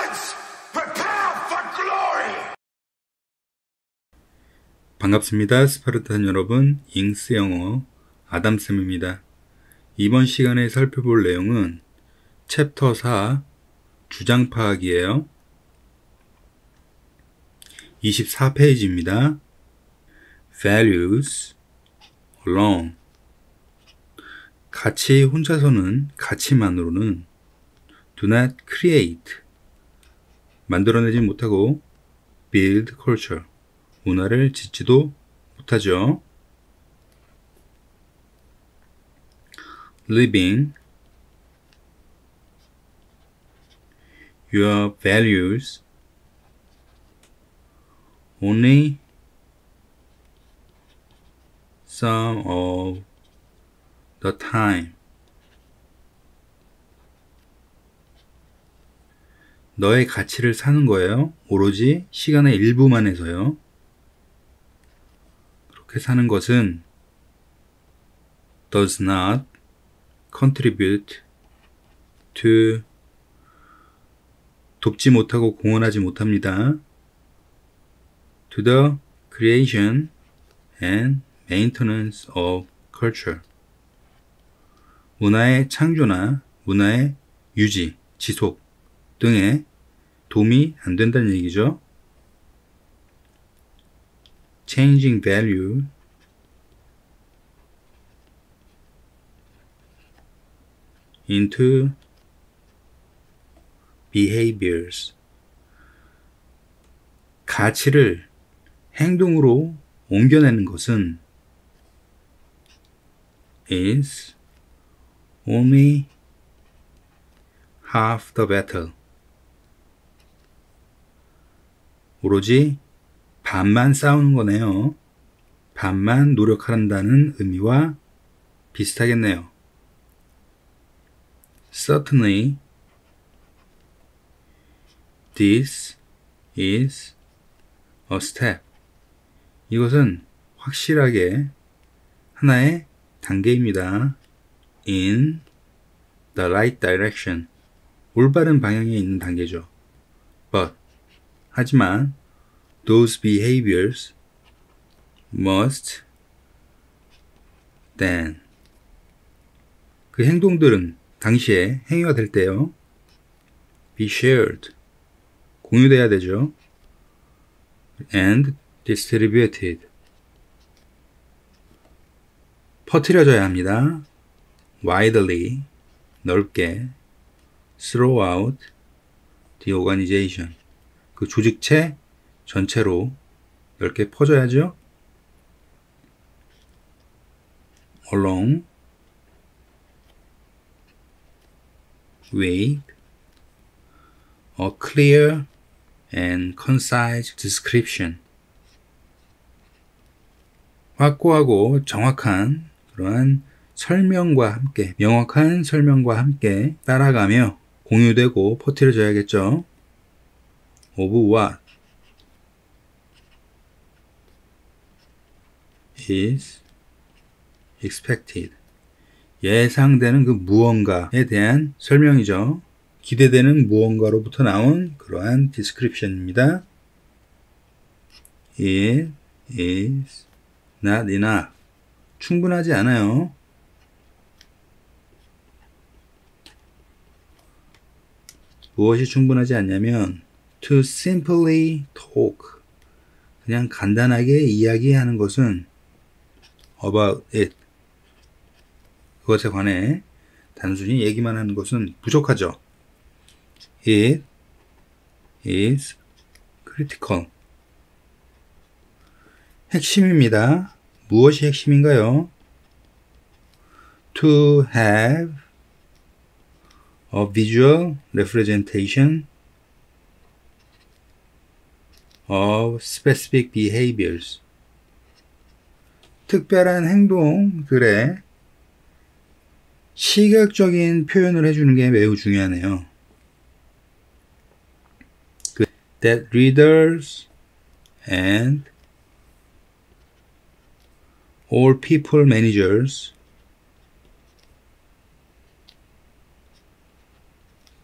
Students, prepare for glory! 반갑습니다. 스파르탄 여러분, 잉스 영어 아담쌤입니다. 이번 시간에 살펴볼 내용은 챕터 4 주장 파악이에요. 24페이지입니다. Values alone. 가치 혼자서는, 가치만으로는 do not create, 만들어내지 못하고 build culture, 문화를 짓지도 못하죠. Living your values only some of the time. 너의 가치를 사는 거예요. 오로지 시간의 일부만해서요. 그렇게 사는 것은 does not contribute to, 돕지 못하고 공헌하지 못합니다. to the creation and maintenance of culture. 문화의 창조나 문화의 유지, 지속 등에 도움이 안 된다는 얘기죠. Changing value into behaviors. 가치를 행동으로 옮겨내는 것은 is only half the battle. 오로지 반만 싸우는 거네요. 반만 노력한다는 의미와 비슷하겠네요. Certainly, this is a step. 이것은 확실하게 하나의 단계입니다. In the right direction. 올바른 방향에 있는 단계죠. But, 하지만 those behaviors must then, 그 행동들은 당시에 행위가 될 때요, be shared, 공유돼야 되죠. and distributed, 퍼뜨려져야 합니다. widely, 넓게, throughout the organization, 그 조직체 전체로 넓게 퍼져야죠. along with a clear and concise description. 확고하고 정확한 그러한 설명과 함께, 명확한 설명과 함께 따라가며 공유되고 퍼뜨려져야겠죠. of what is expected. 예상되는 그 무언가에 대한 설명이죠. 기대되는 무언가로부터 나온 그러한 description입니다. It is not enough. 충분하지 않아요. 무엇이 충분하지 않냐면 to simply talk, 그냥 간단하게 이야기하는 것은 about it, 그것에 관해 단순히 얘기만 하는 것은 부족하죠. It is critical. 핵심입니다. 무엇이 핵심인가요? To have a visual representation of specific behaviors. 특별한 행동들의 시각적인 표현을 해주는 게 매우 중요하네요. That readers and all people managers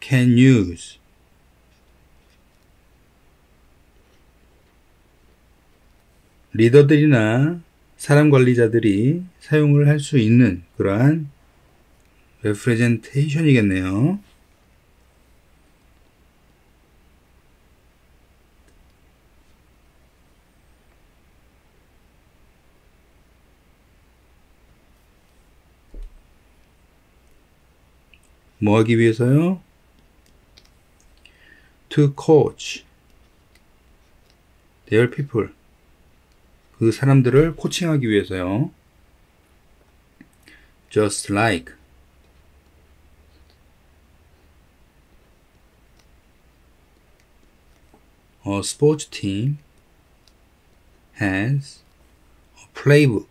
can use 리더들이나 사람 관리자들이 사용을 할 수 있는 그러한 representation이겠네요. 뭐 하기 위해서요? To coach their people. 그 사람들을 코칭하기 위해서요. Just like a sports team has a playbook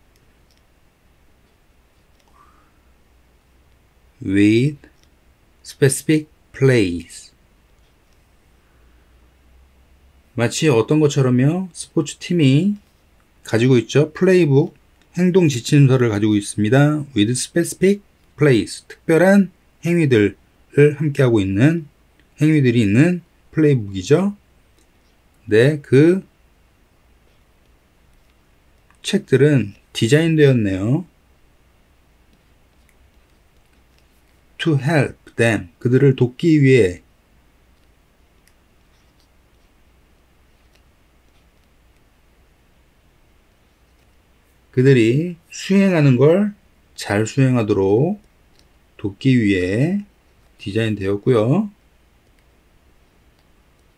with specific plays. 마치 어떤 것처럼요. 스포츠 팀이 가지고 있죠. 플레이북, 행동 지침서를 가지고 있습니다. with specific plays. 특별한 행위들을 함께하고 있는 행위들이 있는 플레이북이죠. 네, 그 책들은 디자인되었네요. to help them. 그들을 돕기 위해 그들이 수행하는 걸 잘 수행하도록 돕기 위해 디자인되었고요.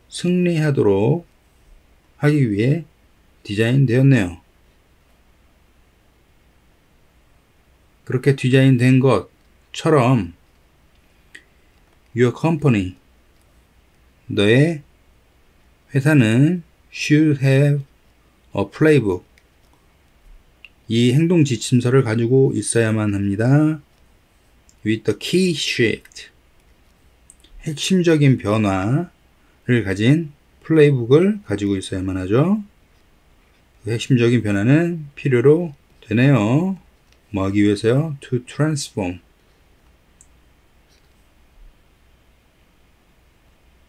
승리하도록 하기 위해 디자인되었네요. 그렇게 디자인된 것처럼 Your company, 너의 회사는 should have a playbook. 이 행동 지침서를 가지고 있어야만 합니다. With the key shift. 핵심적인 변화를 가진 플레이북을 가지고 있어야만 하죠. 그 핵심적인 변화는 필요로 되네요. 뭐 하기 위해서요? To transform.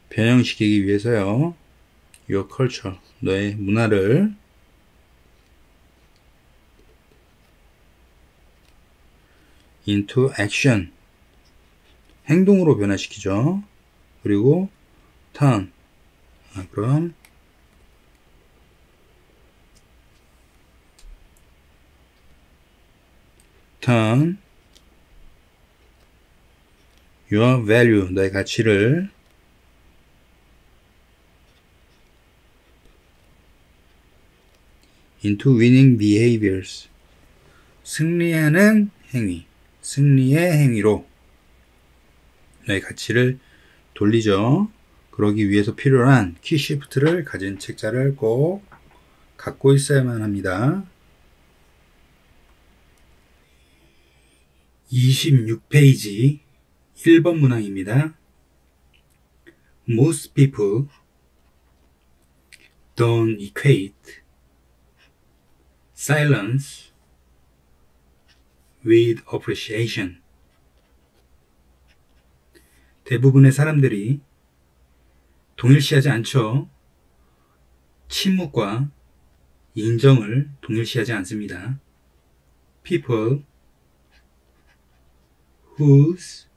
변형시키기 위해서요. Your culture. 너의 문화를 into action. 행동으로 변화시키죠. 그리고 turn. 그럼 turn your value. 너의 가치를 into winning behaviors. 승리하는 행위. 승리의 행위로 너의 가치를 돌리죠. 그러기 위해서 필요한 키시프트를 가진 책자를 꼭 갖고 있어야만 합니다. 26페이지 1번 문항입니다. Most people don't equate silence with appreciation. 대부분의 사람들이 동일시하지 않죠. 침묵과 인정을 동일시하지 않습니다. People whose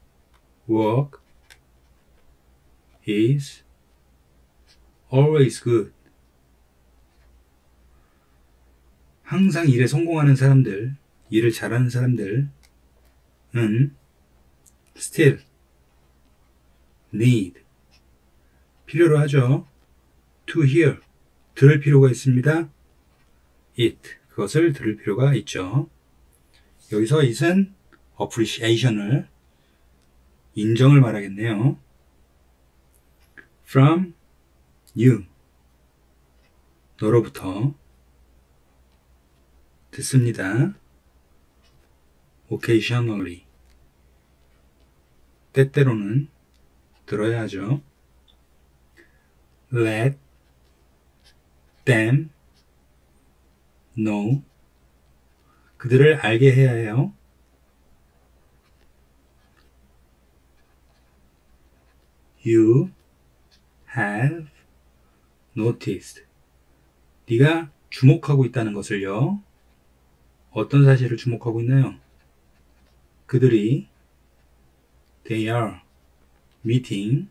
work is always good. 항상 일에 성공하는 사람들, 일을 잘하는 사람들은 still need. 필요로 하죠. To hear. 들을 필요가 있습니다. it. 그것을 들을 필요가 있죠. 여기서 it은 appreciation을 인정을 말하겠네요. From you. 너로부터 듣습니다. occasionally. 때때로는 들어야 하죠. Let them know. 그들을 알게 해야 해요. You have noticed. 네가 주목하고 있다는 것을요. 어떤 사실을 주목하고 있나요? 그들이 they are meeting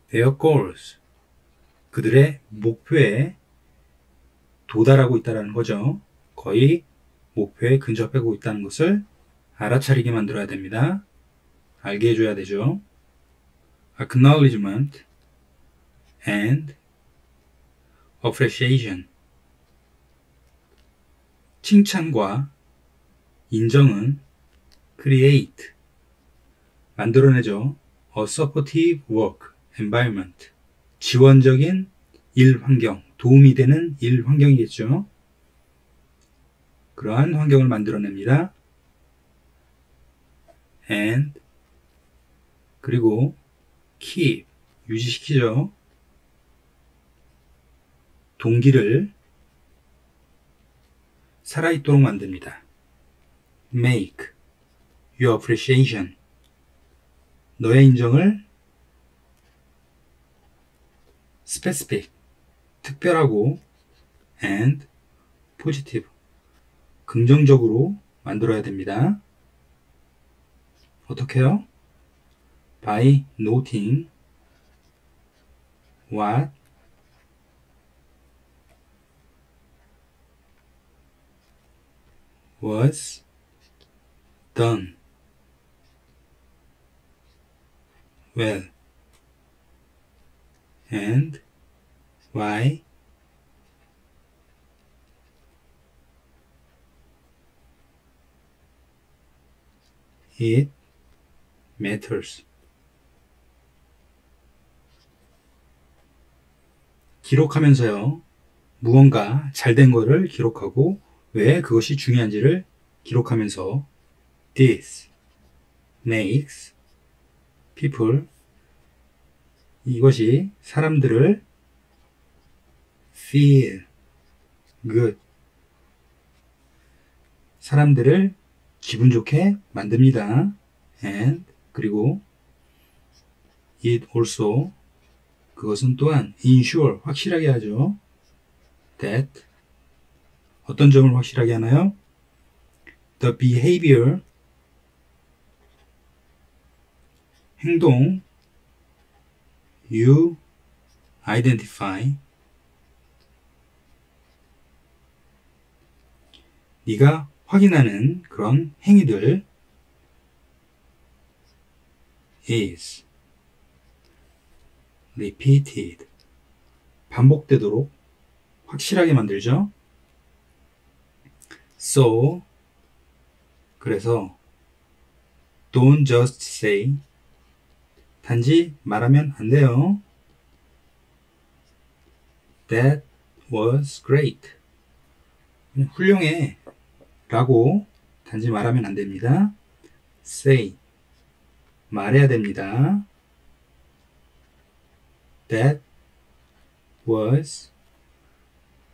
their goals. 그들의 목표에 도달하고 있다는 거죠. 거의 목표에 근접하고 있다는 것을 알아차리게 만들어야 됩니다. 알게 해줘야 되죠. Acknowledgement and appreciation. 칭찬과 인정은 create, 만들어내죠. A supportive work environment. 지원적인 일 환경, 도움이 되는 일 환경이겠죠. 그러한 환경을 만들어냅니다. And 그리고 keep, 유지시키죠. 동기를 살아있도록 만듭니다. Make your appreciation. 너의 인정을 specific, 특별하고 and positive, 긍정적으로 만들어야 됩니다. 어떻게요? By noting what was done well and why it matters. 기록하면서요, 무언가 잘된 거를 기록하고 왜 그것이 중요한지를 기록하면서 this makes people, 이것이 사람들을 feel good, 사람들을 기분 좋게 만듭니다. And 그리고 it also, 그것은 또한 ensure, 확실하게 하죠. that, 어떤 점을 확실하게 하나요? The behavior, 행동, you identify, 네가 확인하는 그런 행위들 is repeated, 반복되도록 확실하게 만들죠. So, 그래서 don't just say, 단지 말하면 안 돼요. That was great, 훌륭해 라고 단지 말하면 안 됩니다. Say, 말해야 됩니다. That was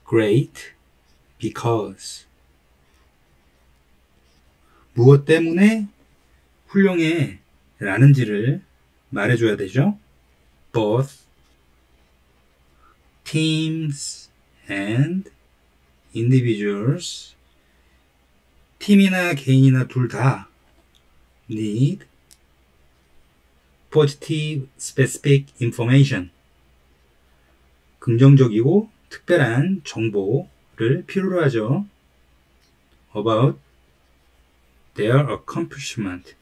great because, 무엇 때문에 훌륭해 라는지를 말해줘야 되죠. Both teams and individuals, 팀이나 개인이나 둘 다 need positive specific information, 긍정적이고 특별한 정보를 필요로 하죠. About their accomplishment,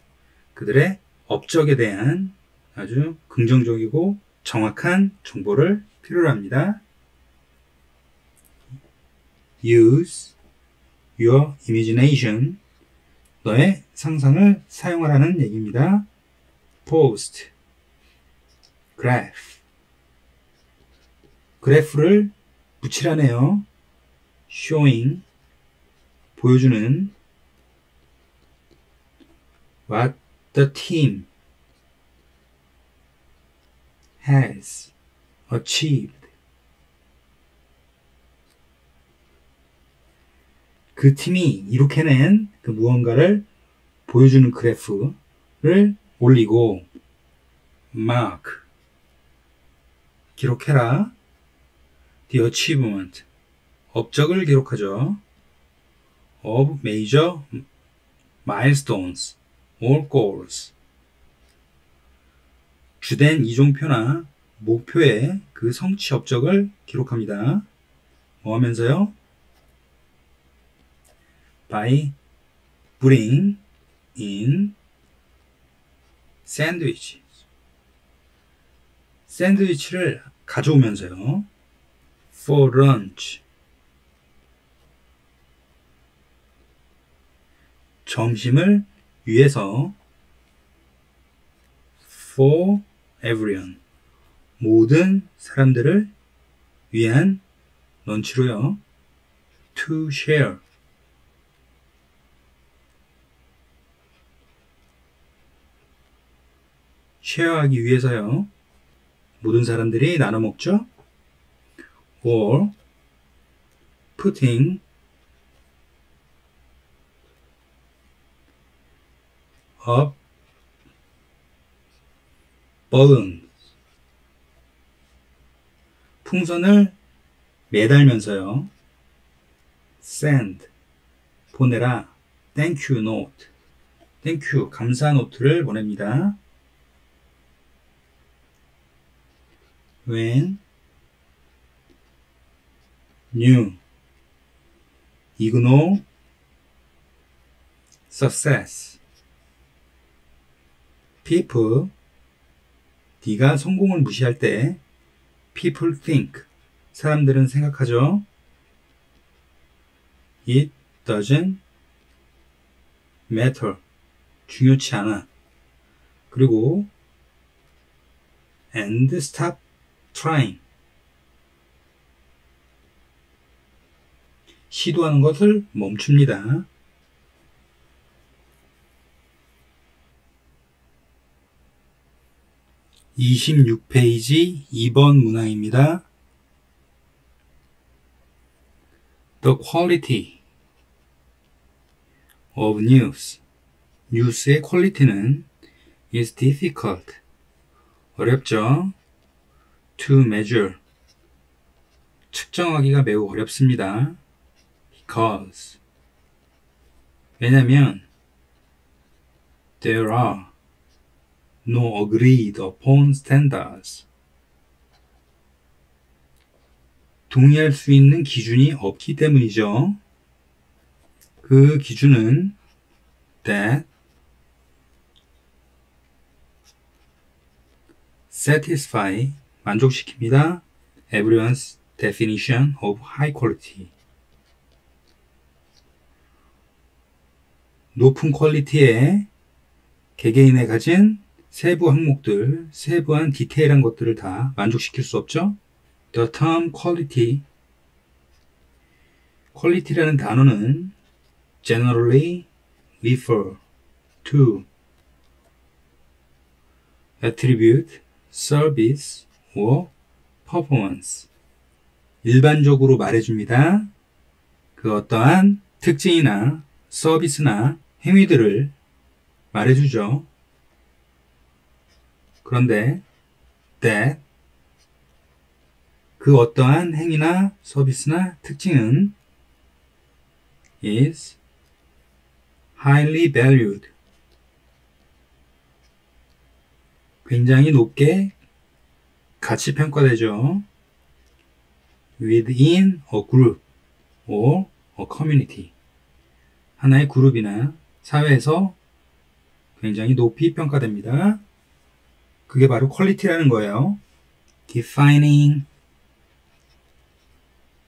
그들의 업적에 대한 아주 긍정적이고 정확한 정보를 필요로 합니다. Use your imagination, 너의 상상을 사용하라는 얘기입니다. Post, graph, 그래프를 붙이라네요. Showing, 보여주는 what the team has achieved, 그 팀이 이룩해낸 그 무언가를 보여주는 그래프를 올리고 mark 기록해라. the achievement 업적을 기록하죠. of major milestones or goals 주된 이종표나 목표의 그 성취 업적을 기록합니다. 뭐 하면서요? by bring in sandwich 샌드위치를 가져오면서요. for lunch 점심을 위해서 for everyone 모든 사람들을 위한 런치로요. to share 쉐어하기 위해서요. 모든 사람들이 나눠 먹죠. or putting up balloons 풍선을 매달면서요. send 보내라. thank you note thank you 감사 노트를 보냅니다. when new ignore success people 네가 성공을 무시할 때 people think 사람들은 생각하죠. it doesn't matter 중요치 않아. 그리고 and stop trying 시도하는 것을 멈춥니다. (26페이지) 2번 문항입니다. The quality of news 뉴스의 퀄리티는 is difficult 어렵죠. to measure 측정하기가 매우 어렵습니다. because 왜냐면 there are no agreed upon standards 동의할 수 있는 기준이 없기 때문이죠. 그 기준은 that satisfy 만족시킵니다. everyone's definition of high quality 높은 퀄리티의 개개인의 가진 세부 항목들, 세부한 디테일한 것들을 다 만족시킬 수 없죠. The term quality quality라는 단어는 generally refer to attribute, service or performance 일반적으로 말해줍니다. 그 어떠한 특징이나 서비스나 행위들을 말해주죠. 그런데 that 그 어떠한 행위나 서비스나 특징은 is highly valued 굉장히 높게 가치 평가되죠. within a group or a community 하나의 그룹이나 사회에서 굉장히 높이 평가됩니다. 그게 바로 퀄리티라는 거예요. defining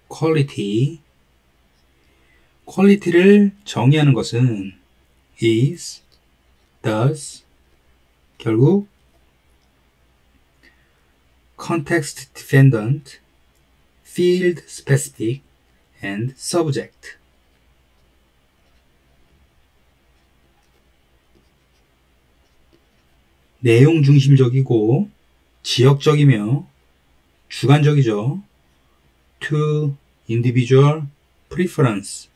quality 퀄리티를 정의하는 것은 is, does 결국 context dependent, field specific, and subject 내용 중심적이고 지역적이며 주관적이죠. to individual preference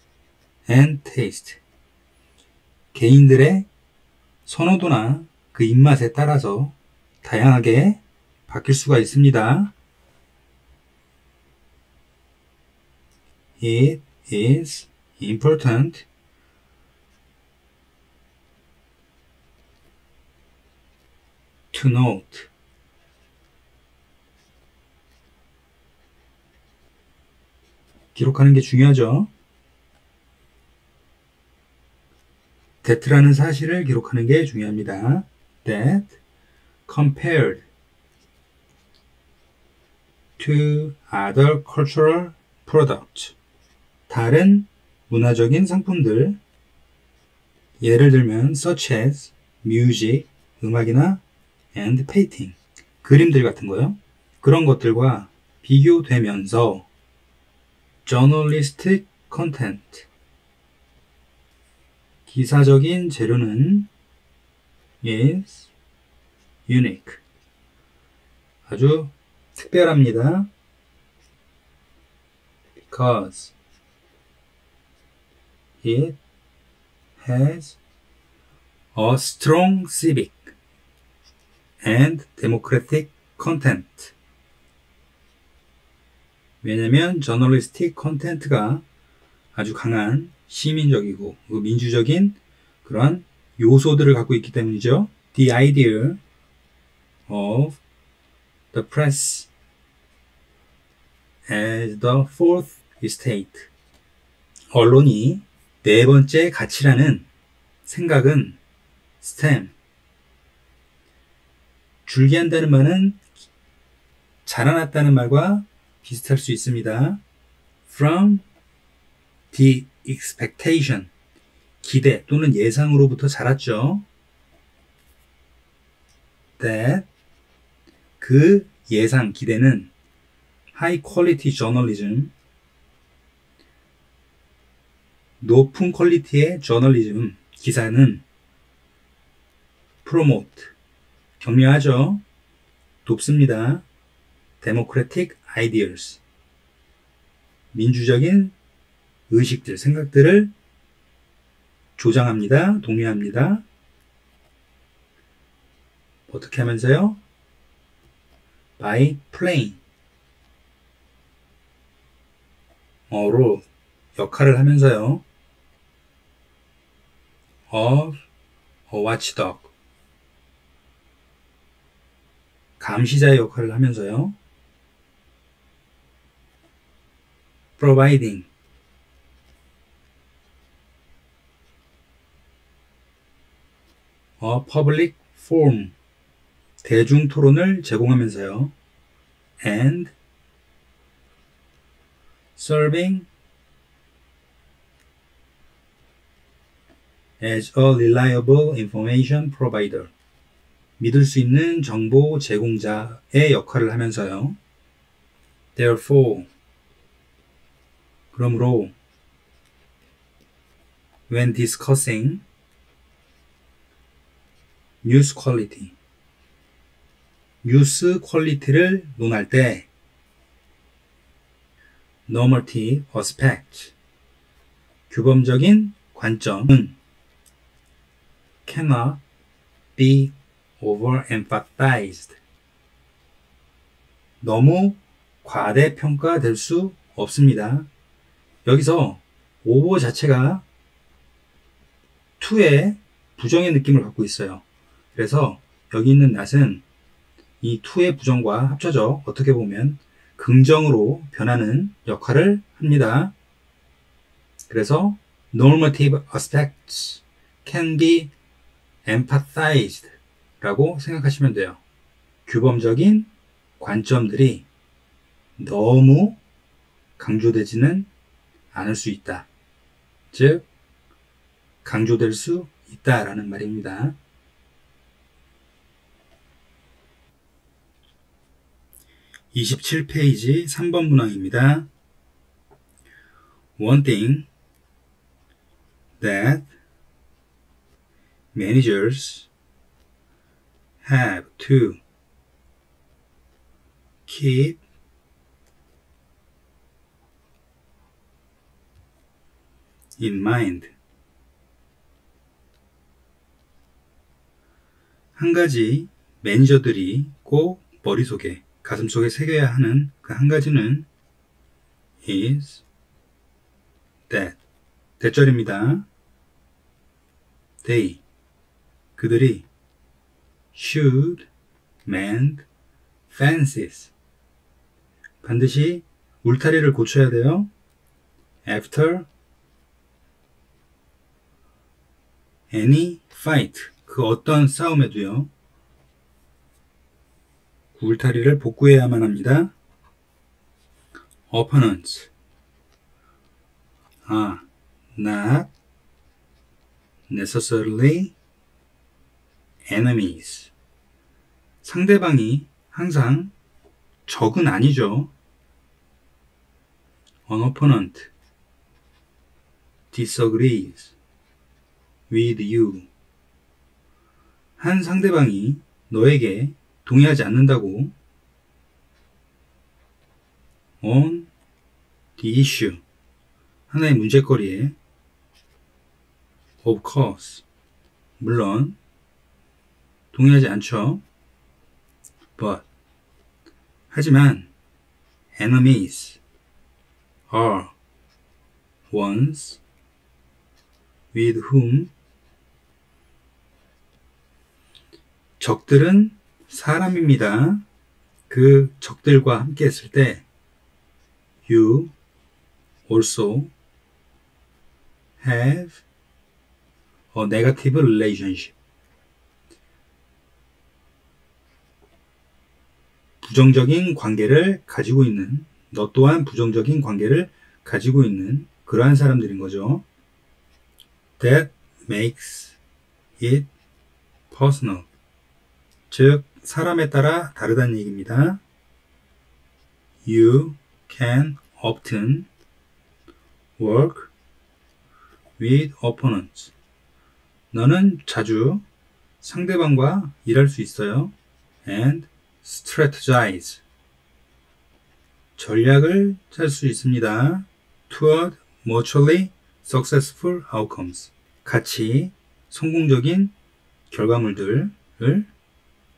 and taste 개인들의 선호도나 그 입맛에 따라서 다양하게 바뀔 수가 있습니다. It is important to note 기록하는 게 중요하죠. that라는 사실을 기록하는 게 중요합니다. That compared to other cultural products 다른 문화적인 상품들 예를 들면 such as music 음악이나 and painting 그림들 같은 거요. 그런 것들과 비교되면서 journalistic content 기사적인 재료는 is unique 아주 특별합니다. Because it has a strong civic and democratic content. 왜냐면 저널리스틱 컨텐트가 아주 강한 시민적이고 민주적인 그런 요소들을 갖고 있기 때문이죠. The idea of the press as the fourth estate. 언론이 네 번째 가치라는 생각은 stem. 줄기한다는 말은 자라났다는 말과 비슷할 수 있습니다. From the expectation. 기대 또는 예상으로부터 자랐죠. That 그 예상, 기대는 high quality journalism 높은 퀄리티의 저널리즘, 기사는 promote 격려하죠. 돕습니다. democratic ideas 민주적인 의식들, 생각들을 조장합니다. 독려합니다. 어떻게 하면서요? by playing 로 역할을 하면서요. of a watchdog 감시자의 역할을 하면서요. providing a public forum 대중 토론을 제공하면서요. and serving as a reliable information provider 믿을 수 있는 정보 제공자의 역할을 하면서요. Therefore 그러므로 when discussing news quality 뉴스 퀄리티를 논할 때 normative aspect 규범적인 관점은 cannot be overemphasized 너무 과대평가될 수 없습니다. 여기서 over 자체가 to의 부정의 느낌을 갖고 있어요. 그래서 여기 있는 not은 이 to의 부정과 합쳐져 어떻게 보면 긍정으로 변하는 역할을 합니다. 그래서 normative aspects can be emphasized 라고 생각하시면 돼요. 규범적인 관점들이 너무 강조되지는 않을 수 있다. 즉 강조될 수 있다라는 말입니다. 27페이지 3번 문항입니다. One thing that managers have to keep in mind. 한 가지 매니저들이 꼭 머릿속에, 가슴속에 새겨야 하는 그 한 가지는 is that. 대절입니다. They, 그들이 should mend fences. 반드시 울타리를 고쳐야 돼요. After any fight. 그 어떤 싸움에도요. 울타리를 복구해야만 합니다. Opponents are not necessarily enemies. 상대방이 항상 적은 아니죠. An opponent disagrees with you. 한 상대방이 너에게 동의하지 않는다고. On the issue. 하나의 문제거리에. Of course. 물론 동의하지 않죠. But. 하지만 enemies are ones with whom. 적들은 사람입니다. 그 적들과 함께 했을 때 you also have a negative relationship. 부정적인 관계를 가지고 있는, 너 또한 부정적인 관계를 가지고 있는 그러한 사람들인 거죠. That makes it personal. 즉, 사람에 따라 다르다는 얘기입니다. You can often work with opponents. 너는 자주 상대방과 일할 수 있어요. And strategize. 전략을 짤 수 있습니다. Toward mutually successful outcomes. 같이 성공적인 결과물들을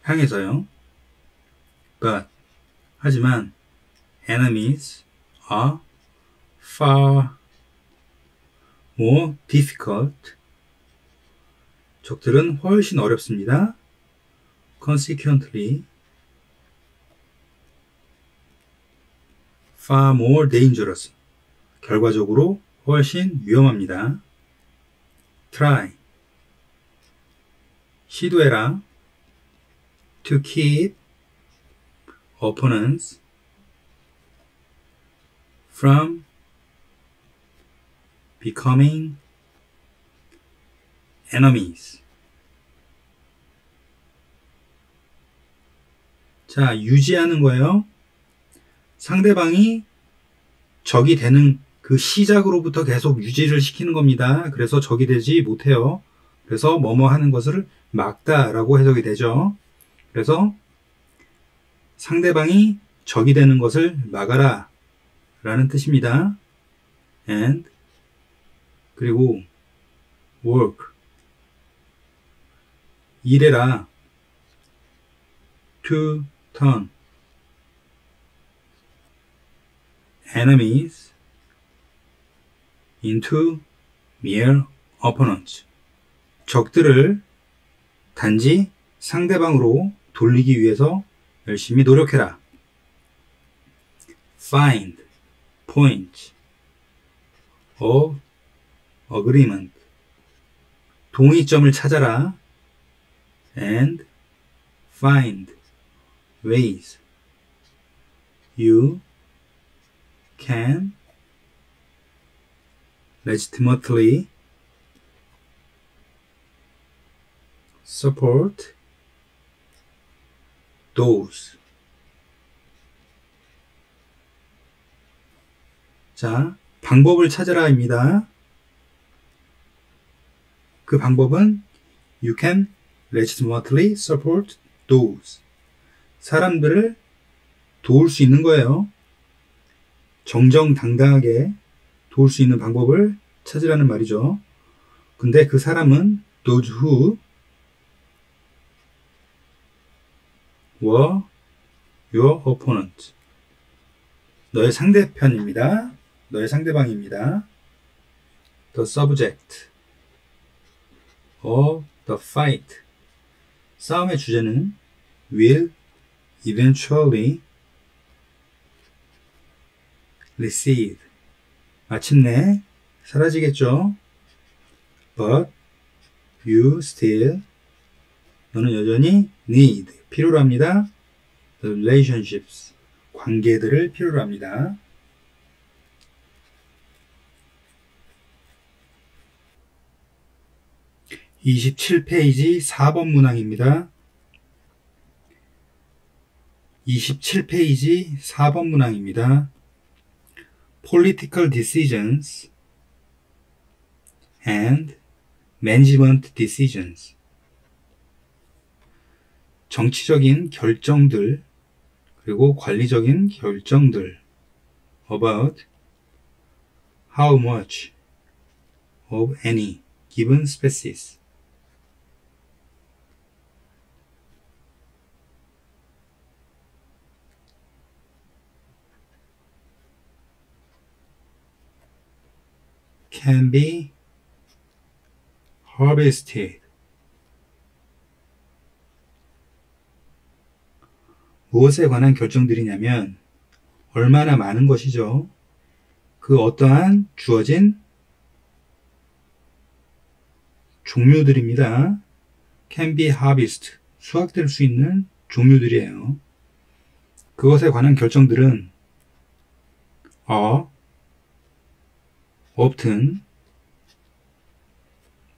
향해서요. But, 하지만 enemies are far more difficult. 적들은 훨씬 어렵습니다. Consequently, far more dangerous. 결과적으로 훨씬 위험합니다. Try. 시도해라. To keep opponents from becoming enemies. 자, 유지하는 거예요. 상대방이 적이 되는 그 시작으로부터 계속 유지를 시키는 겁니다. 그래서 적이 되지 못해요. 그래서 뭐뭐 하는 것을 막다라고 해석이 되죠. 그래서 상대방이 적이 되는 것을 막아라 라는 뜻입니다. And 그리고 work 일해라. To turn enemies into mere opponents. 적들을 단지 상대방으로 돌리기 위해서 열심히 노력해라. Find point of agreement. 동의점을 찾아라. And find ways you can legitimately support those. 자, 방법을 찾아라입니다. 그 방법은 you can legitimately support those. 사람들을 도울 수 있는 거예요. 정정당당하게 도울 수 있는 방법을 찾으라는 말이죠. 근데 그 사람은 those who were your opponent. 너의 상대편입니다. 너의 상대방입니다. The subject of the fight. 싸움의 주제는 will eventually recede. 마침내 사라지겠죠. But you still, 너는 여전히 need, 필요로 합니다. The relationships, 관계들을 필요로 합니다. (27페이지) 4번 문항입니다. 27페이지 4번 문항입니다. Political decisions and management decisions. 정치적인 결정들 그리고 관리적인 결정들. About how much of any given species. can be harvested. 무엇에 관한 결정들이냐면 얼마나 많은 것이죠. 그 어떠한 주어진 종류들입니다. can be harvested. 수확될 수 있는 종류들이에요. 그것에 관한 결정들은 are often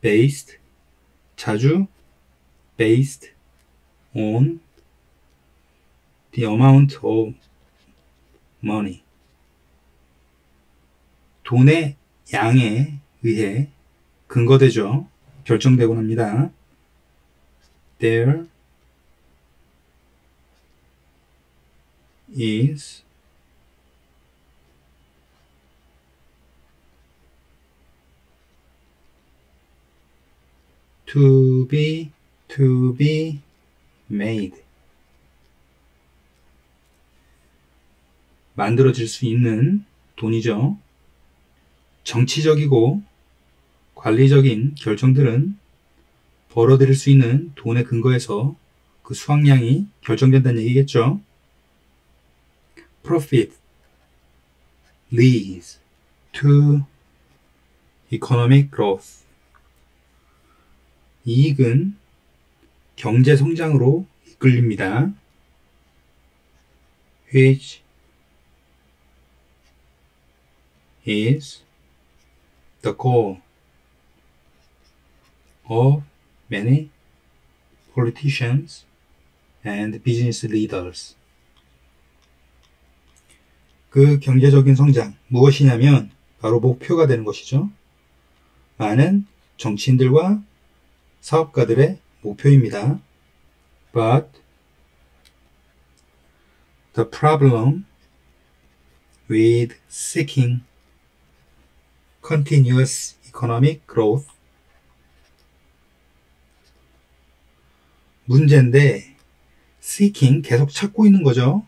based, 자주 based on the amount of money. 돈의 양에 의해 근거되죠. 결정되곤 합니다. There is to be made. 만들어질 수 있는 돈이죠. 정치적이고 관리적인 결정들은 벌어들일 수 있는 돈의 근거에서 그 수확량이 결정된다는 얘기겠죠. Profit leads to economic growth. 이익은 경제 성장으로 이끌립니다. Which is the goal of many politicians and business leaders. 그 경제적인 성장, 무엇이냐면 바로 목표가 되는 것이죠. 많은 정치인들과 사업가들의 목표입니다. But the problem with seeking continuous economic growth. 문제인데 seeking 계속 찾고 있는 거죠.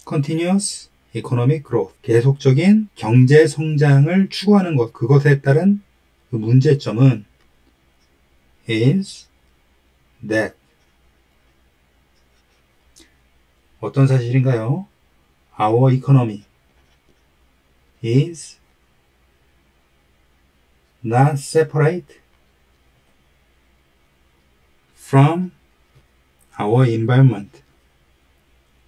continuous economic growth. 계속적인 경제 성장을 추구하는 것. 그것에 따른 그 문제점은 is that 어떤 사실인가요? Our economy is not separate from our environment.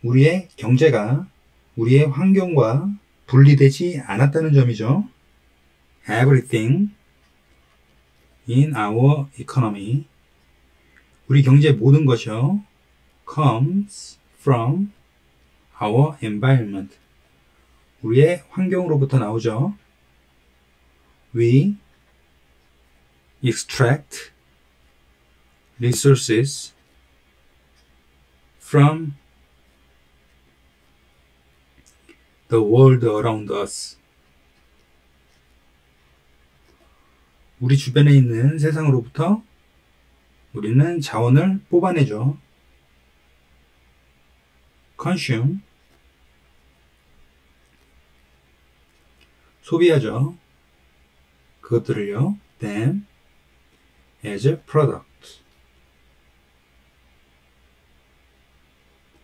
우리의 경제가 우리의 환경과 분리되지 않았다는 점이죠. Everything in our economy, 우리 경제의 모든 것이요, comes from our environment, 우리의 환경으로부터 나오죠. We extract resources from the world around us. 우리 주변에 있는 세상으로부터 우리는 자원을 뽑아내죠. consume 소비하죠. 그것들을요. them as a product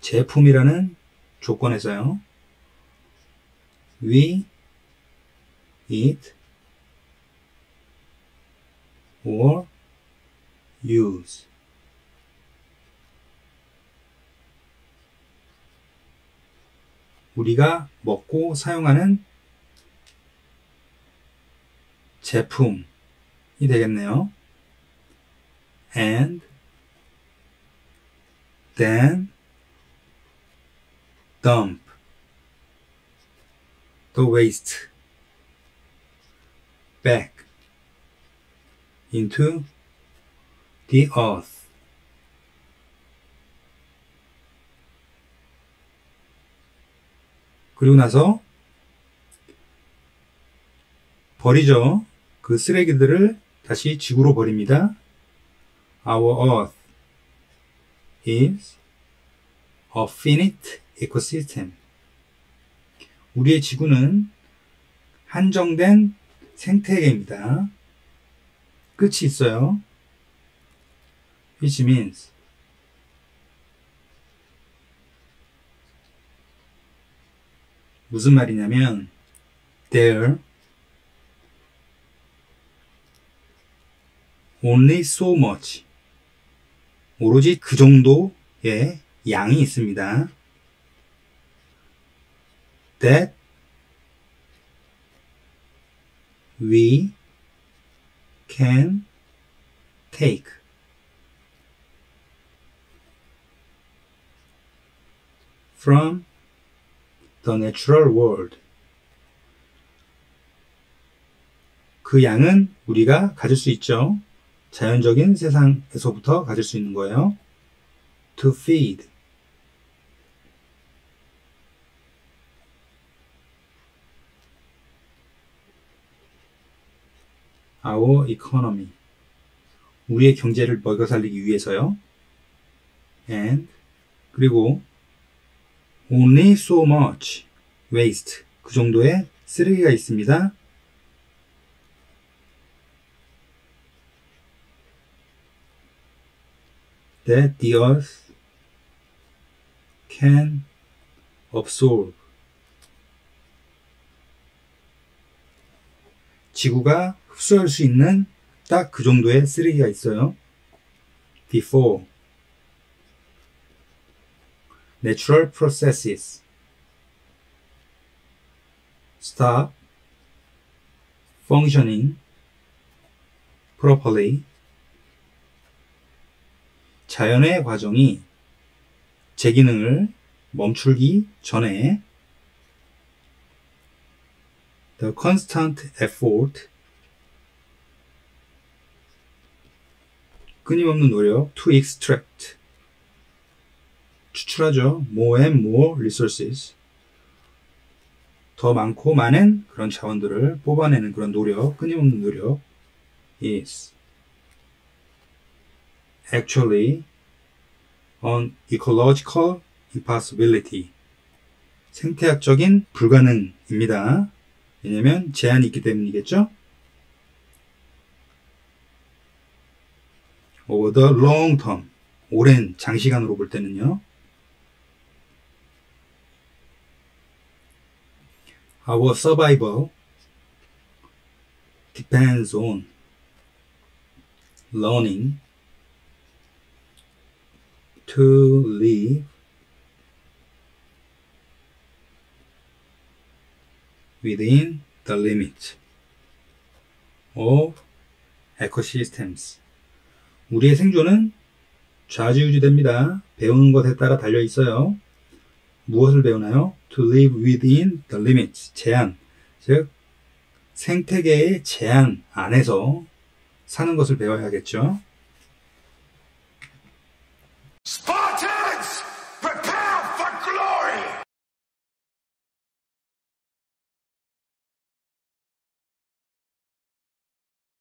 제품이라는 조건에서요. we eat or use 우리가 먹고 사용하는 제품이 되겠네요. and then dump the waste back into the earth. 그리고 나서 버리죠. 그 쓰레기들을 다시 지구로 버립니다. Our earth is a finite ecosystem. 우리의 지구는 한정된 생태계입니다. 끝이 있어요. Which means 무슨 말이냐면 there only so much 오로지 그 정도의 양이 있습니다. that we can take from the natural world. 그 양은 우리가 가질 수 있죠. 자연적인 세상에서부터 가질 수 있는 거예요. To feed our economy. 우리의 경제를 먹여 살리기 위해서요. And 그리고 only so much waste. 그 정도의 쓰레기가 있습니다. That the earth can absorb. 지구가 흡수할 수 있는 딱 그 정도의 쓰레기가 있어요. Before natural processes stop functioning properly. 자연의 과정이 제 기능을 멈추기 전에 the constant effort 끊임없는 노력 to extract 추출하죠. more and more resources 더 많고 많은 그런 자원들을 뽑아내는 그런 노력, 끊임없는 노력 is actually an ecological impossibility. 생태학적인 불가능입니다. 왜냐면 제한이 있기 때문이겠죠. Over the long term. 오랜 장시간으로 볼 때는요. Our survival depends on learning to live within the limit of ecosystems. 우리의 생존은 좌지우지됩니다. 배우는 것에 따라 달려 있어요. 무엇을 배우나요? To live within the limits. 제한. 즉, 생태계의 제한 안에서 사는 것을 배워야겠죠.